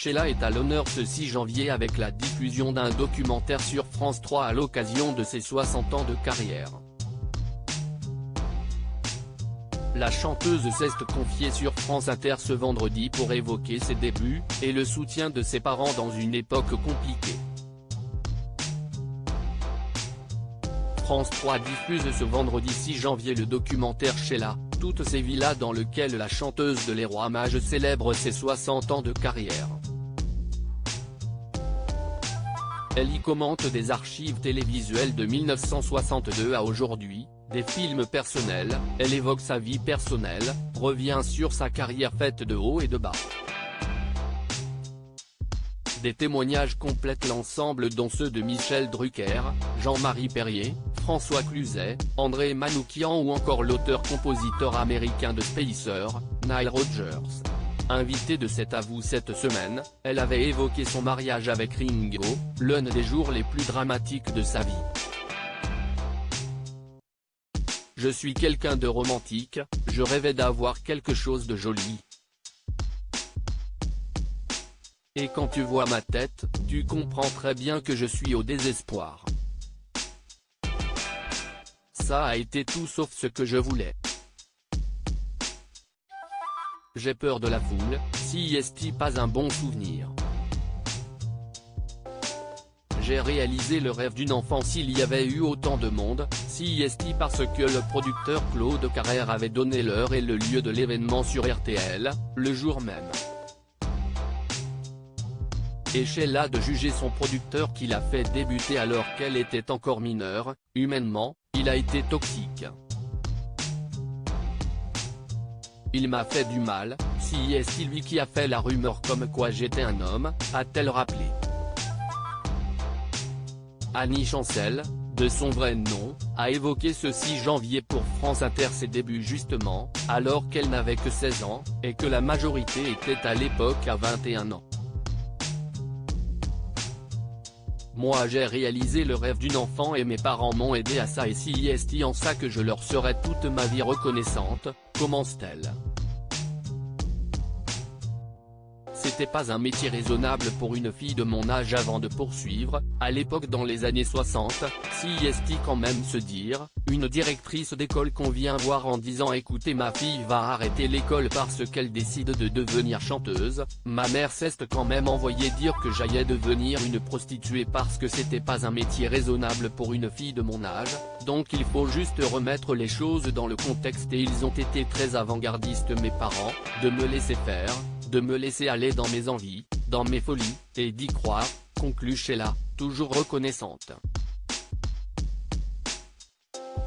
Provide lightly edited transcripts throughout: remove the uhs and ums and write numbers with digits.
Sheila est à l'honneur ce 6 janvier avec la diffusion d'un documentaire sur France 3 à l'occasion de ses 60 ans de carrière. La chanteuse s'est confiée sur France Inter ce vendredi pour évoquer ses débuts, et le soutien de ses parents dans une époque compliquée. France 3 diffuse ce vendredi 6 janvier le documentaire Sheila, toutes ces villas dans lequel la chanteuse de Les Rois Mages célèbre ses 60 ans de carrière. Elle y commente des archives télévisuelles de 1962 à aujourd'hui, des films personnels, elle évoque sa vie personnelle, revient sur sa carrière faite de haut et de bas. Des témoignages complètent l'ensemble dont ceux de Michel Drucker, Jean-Marie Perrier, François Cluzet, André Manoukian ou encore l'auteur-compositeur américain de Spacer, Nile Rodgers. Invitée de cet avou cette semaine, elle avait évoqué son mariage avec Ringo, l'un des jours les plus dramatiques de sa vie. Je suis quelqu'un de romantique, je rêvais d'avoir quelque chose de joli. Et quand tu vois ma tête, tu comprends très bien que je suis au désespoir. Ça a été tout sauf ce que je voulais. J'ai peur de la foule, si est-ce pas un bon souvenir. J'ai réalisé le rêve d'une enfance s'il y avait eu autant de monde, si est-ce parce que le producteur Claude Carrère avait donné l'heure et le lieu de l'événement sur RTL, le jour même. Et Sheila de juger son producteur qui l'a fait débuter alors qu'elle était encore mineure, humainement, il a été toxique. Il m'a fait du mal, si est-ce lui qui a fait la rumeur comme quoi j'étais un homme, a-t-elle rappelé. Annie Chancel, de son vrai nom, a évoqué ce 6 janvier pour France Inter ses débuts justement, alors qu'elle n'avait que 16 ans, et que la majorité était à l'époque à 21 ans. Moi j'ai réalisé le rêve d'une enfant et mes parents m'ont aidé à ça et si est en ça que je leur serai toute ma vie reconnaissante, commence-t-elle. C'était pas un métier raisonnable pour une fille de mon âge avant de poursuivre, à l'époque dans les années 60, si est quand même se dire, une directrice d'école qu'on vient voir en disant écoutez ma fille va arrêter l'école parce qu'elle décide de devenir chanteuse, ma mère s'est quand même envoyé dire que j'allais devenir une prostituée parce que c'était pas un métier raisonnable pour une fille de mon âge, donc il faut juste remettre les choses dans le contexte et ils ont été très avant-gardistes mes parents, de me laisser faire, de me laisser aller dans mes envies, dans mes folies, et d'y croire, conclut Sheila, toujours reconnaissante.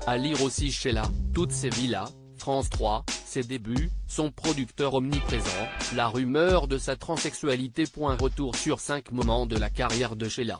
À lire aussi Sheila, toutes ces villas, France 3, ses débuts, son producteur omniprésent, la rumeur de sa transsexualité. Retour sur 5 moments de la carrière de Sheila.